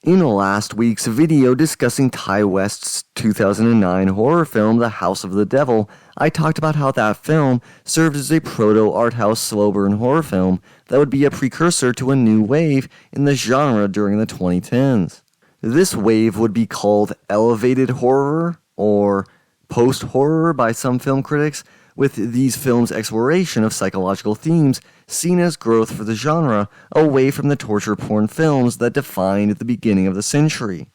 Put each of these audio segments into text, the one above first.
In last week's video discussing Ty West's 2009 horror film, The House of the Devil, I talked about how that film served as a proto-art house slow burn horror film that would be a precursor to a new wave in the genre during the 2010s. This wave would be called elevated horror, or post-horror by some film critics, with these films' exploration of psychological themes seen as growth for the genre away from the torture porn films that defined the beginning of the century.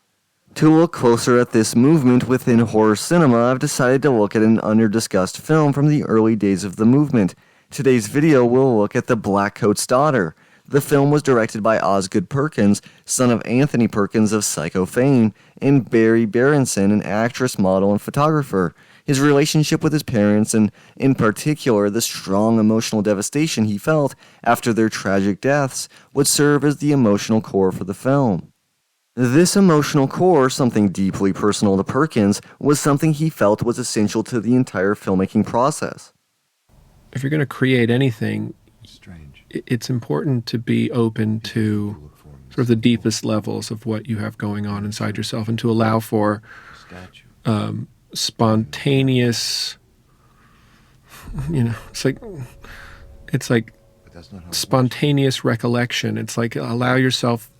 To look closer at this movement within horror cinema, I've decided to look at an under-discussed film from the early days of the movement. Today's video will look at The Blackcoat's Daughter. The film was directed by Osgood Perkins, son of Anthony Perkins of Psycho fame, and Barry Berenson, an actress, model, and photographer. His relationship with his parents, and in particular the strong emotional devastation he felt after their tragic deaths, would serve as the emotional core for the film. This emotional core, something deeply personal to Perkins, was something he felt was essential to the entire filmmaking process. If you're going to create anything, it's important to be open to sort of the deepest levels of what you have going on inside yourself, and to allow for spontaneous, it's like spontaneous recollection. It's like allow yourself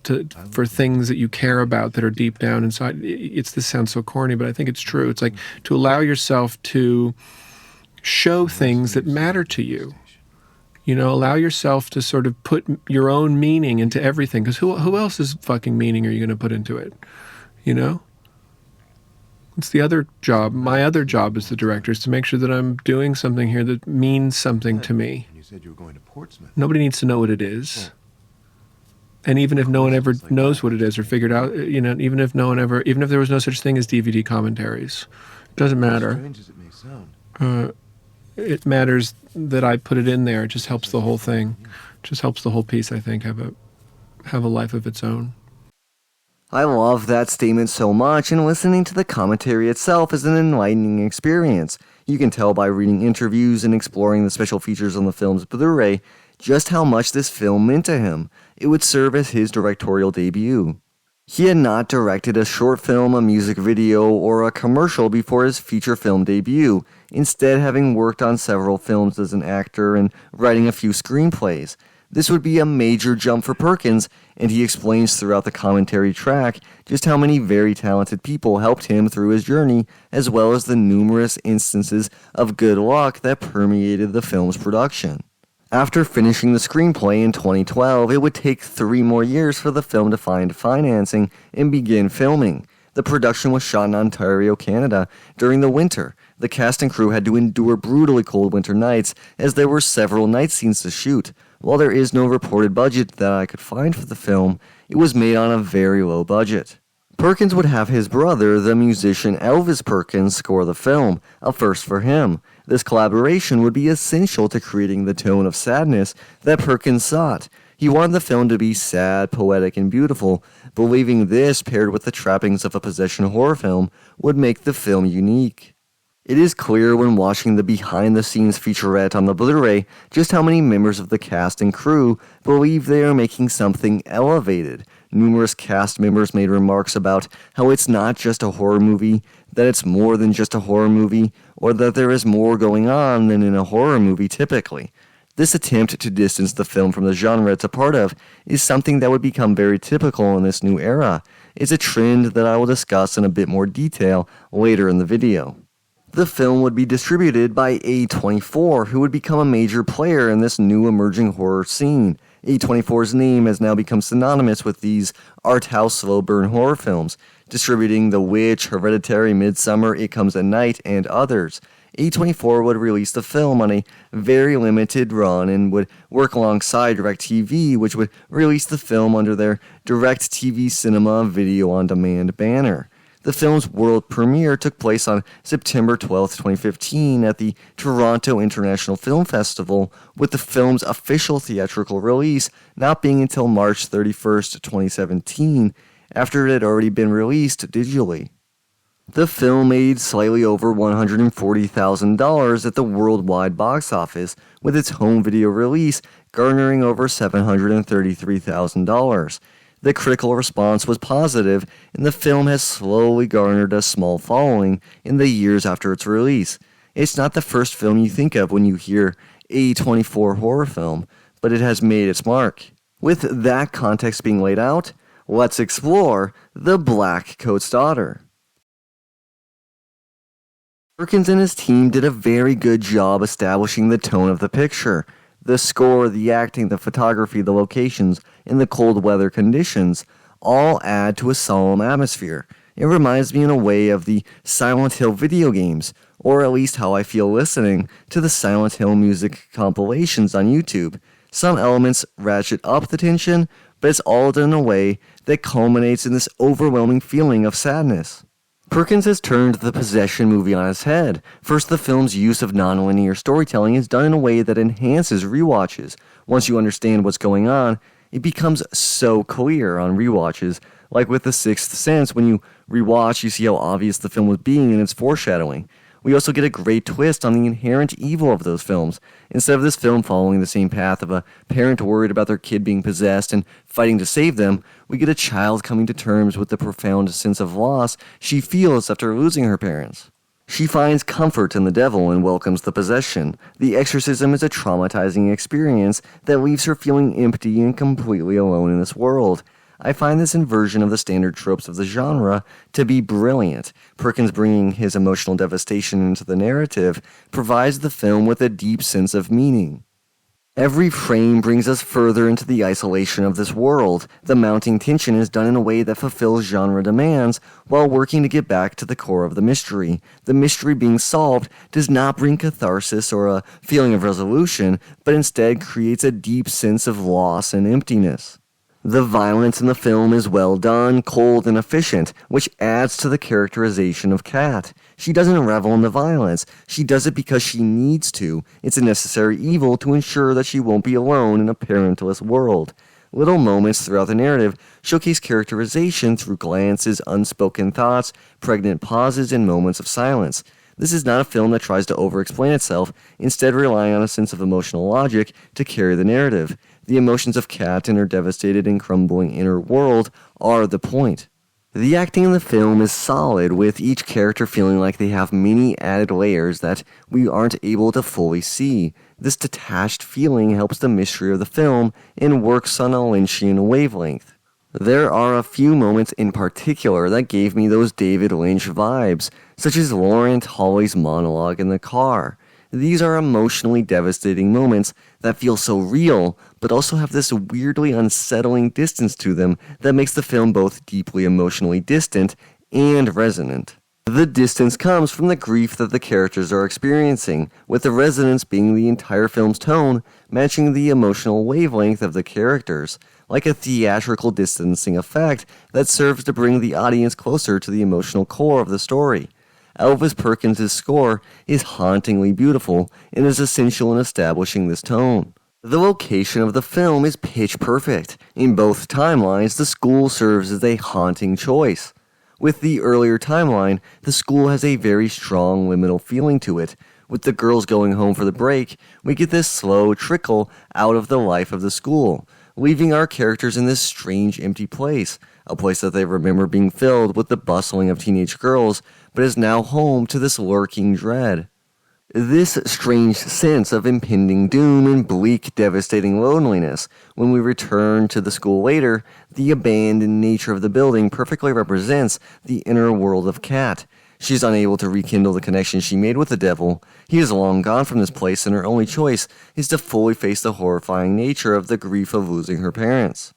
for things that you care about that are deep down inside. This sounds so corny, but I think it's true. It's like to allow yourself to show things that matter to you. Allow yourself to sort of put your own meaning into everything, because who else's fucking meaning are you going to put into it? It's the other job. My other job as the director is to make sure that I'm doing something here that means something to me. You said you were going to Portsmouth. Nobody needs to know what it is. And even if no one ever knows what it is or figured out, even if there was no such thing as DVD commentaries, it doesn't matter. As strange as it may sound. It matters that I put it in there. It just helps the whole thing. It just helps the whole piece, I think, have a life of its own. I love that statement so much, and listening to the commentary itself is an enlightening experience. You can tell by reading interviews and exploring the special features on the film's Blu-ray just how much this film meant to him. It would serve as his directorial debut. He had not directed a short film, a music video, or a commercial before his feature film debut, instead having worked on several films as an actor and writing a few screenplays. This would be a major jump for Perkins, and he explains throughout the commentary track just how many very talented people helped him through his journey, as well as the numerous instances of good luck that permeated the film's production. After finishing the screenplay in 2012, it would take 3 more years for the film to find financing and begin filming. The production was shot in Ontario, Canada, during the winter. The cast and crew had to endure brutally cold winter nights, as there were several night scenes to shoot. While there is no reported budget that I could find for the film, it was made on a very low budget. Perkins would have his brother, the musician Elvis Perkins, score the film, a first for him. This collaboration would be essential to creating the tone of sadness that Perkins sought. He wanted the film to be sad, poetic, and beautiful, believing this, paired with the trappings of a possession horror film, would make the film unique. It is clear when watching the behind-the-scenes featurette on the Blu-ray just how many members of the cast and crew believe they are making something elevated. Numerous cast members made remarks about how it's not just a horror movie, that it's more than just a horror movie, or that there is more going on than in a horror movie typically. This attempt to distance the film from the genre it's a part of is something that would become very typical in this new era. It's a trend that I will discuss in a bit more detail later in the video. The film would be distributed by A24, who would become a major player in this new emerging horror scene. A24's name has now become synonymous with these art house slow burn horror films, distributing The Witch, Hereditary, Midsommar, It Comes at Night, and others. A24 would release the film on a very limited run and would work alongside DirecTV, which would release the film under their DirecTV Cinema Video on Demand banner. The film's world premiere took place on September 12, 2015 at the Toronto International Film Festival, with the film's official theatrical release not being until March 31, 2017, after it had already been released digitally. The film made slightly over $140,000 at the worldwide box office, with its home video release garnering over $733,000. The critical response was positive, and the film has slowly garnered a small following in the years after its release. It's not the first film you think of when you hear A24 horror film, but it has made its mark. With that context being laid out, let's explore The Blackcoat's Daughter. Perkins and his team did a very good job establishing the tone of the picture. The score, the acting, the photography, the locations, and the cold weather conditions all add to a solemn atmosphere. It reminds me in a way of the Silent Hill video games, or at least how I feel listening to the Silent Hill music compilations on YouTube. Some elements ratchet up the tension, but it's all done in a way that culminates in this overwhelming feeling of sadness. Perkins has turned the possession movie on its head. First, the film's use of nonlinear storytelling is done in a way that enhances rewatches. Once you understand what's going on, it becomes so clear on rewatches. Like with The Sixth Sense, when you rewatch, you see how obvious the film was being in its foreshadowing. We also get a great twist on the inherent evil of those films. Instead of this film following the same path of a parent worried about their kid being possessed and fighting to save them, we get a child coming to terms with the profound sense of loss she feels after losing her parents. She finds comfort in the devil and welcomes the possession. The exorcism is a traumatizing experience that leaves her feeling empty and completely alone in this world. I find this inversion of the standard tropes of the genre to be brilliant. Perkins bringing his emotional devastation into the narrative provides the film with a deep sense of meaning. Every frame brings us further into the isolation of this world. The mounting tension is done in a way that fulfills genre demands while working to get back to the core of the mystery. The mystery being solved does not bring catharsis or a feeling of resolution, but instead creates a deep sense of loss and emptiness. The violence in the film is well done, cold, and efficient, which adds to the characterization of Kat. She doesn't revel in the violence. She does it because she needs to. It's a necessary evil to ensure that she won't be alone in a parentless world. Little moments throughout the narrative showcase characterization through glances, unspoken thoughts, pregnant pauses, and moments of silence. This is not a film that tries to over-explain itself, instead relying on a sense of emotional logic to carry the narrative. The emotions of Kat and her devastated and crumbling inner world are the point. The acting in the film is solid, with each character feeling like they have many added layers that we aren't able to fully see. This detached feeling helps the mystery of the film and works on a Lynchian wavelength. There are a few moments in particular that gave me those David Lynch vibes, such as Laurent Holly's monologue in the car. These are emotionally devastating moments that feel so real, but also have this weirdly unsettling distance to them that makes the film both deeply emotionally distant and resonant. The distance comes from the grief that the characters are experiencing, with the resonance being the entire film's tone, matching the emotional wavelength of the characters, like a theatrical distancing effect that serves to bring the audience closer to the emotional core of the story. Elvis Perkins' score is hauntingly beautiful and is essential in establishing this tone. The location of the film is pitch perfect. In both timelines, the school serves as a haunting choice. With the earlier timeline, the school has a very strong liminal feeling to it. With the girls going home for the break, we get this slow trickle out of the life of the school, leaving our characters in this strange empty place, a place that they remember being filled with the bustling of teenage girls, but is now home to this lurking dread. This strange sense of impending doom and bleak, devastating loneliness. When we return to the school later, the abandoned nature of the building perfectly represents the inner world of Kat. She's unable to rekindle the connection she made with the devil. He is long gone from this place, and her only choice is to fully face the horrifying nature of the grief of losing her parents.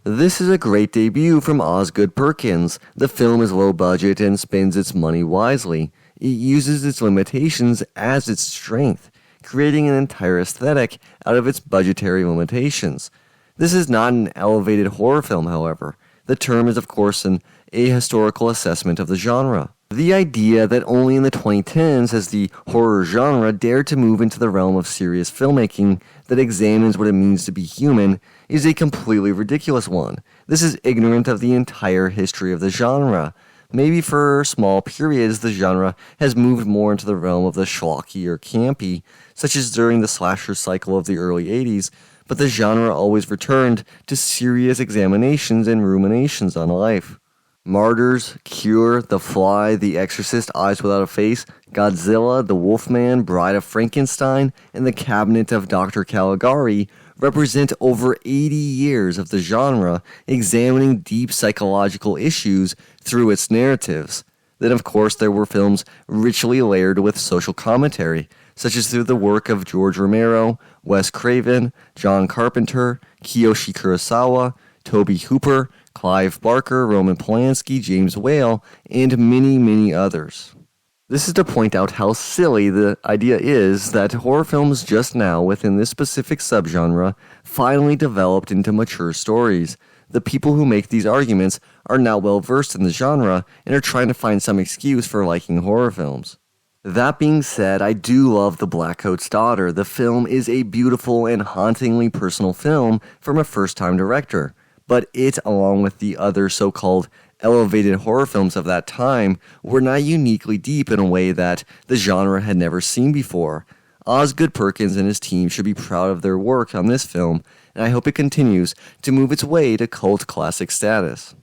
This is a great debut from Osgood Perkins. The film is low budget and spends its money wisely. It uses its limitations as its strength, creating an entire aesthetic out of its budgetary limitations. This is not an elevated horror film, however. The term is, of course, an ahistorical assessment of the genre. The idea that only in the 2010s has the horror genre dared to move into the realm of serious filmmaking that examines what it means to be human is a completely ridiculous one. This is ignorant of the entire history of the genre. Maybe for small periods the genre has moved more into the realm of the schlocky or campy, such as during the slasher cycle of the early 80s, but the genre always returned to serious examinations and ruminations on life. Martyrs, Cure, The Fly, The Exorcist, Eyes Without a Face, Godzilla, The Wolfman, Bride of Frankenstein, and The Cabinet of Dr. Caligari represent over 80 years of the genre examining deep psychological issues through its narratives. Then, of course, there were films richly layered with social commentary, such as through the work of George Romero, Wes Craven, John Carpenter, Kiyoshi Kurosawa, Tobe Hooper, Clive Barker, Roman Polanski, James Whale, and many, many others. This is to point out how silly the idea is that horror films just now within this specific subgenre finally developed into mature stories. The people who make these arguments are now well versed in the genre and are trying to find some excuse for liking horror films. That being said, I do love The Blackcoat's Daughter. The film is a beautiful and hauntingly personal film from a first-time director. But it, along with the other so-called elevated horror films of that time, were not uniquely deep in a way that the genre had never seen before. Osgood Perkins and his team should be proud of their work on this film, and I hope it continues to move its way to cult classic status.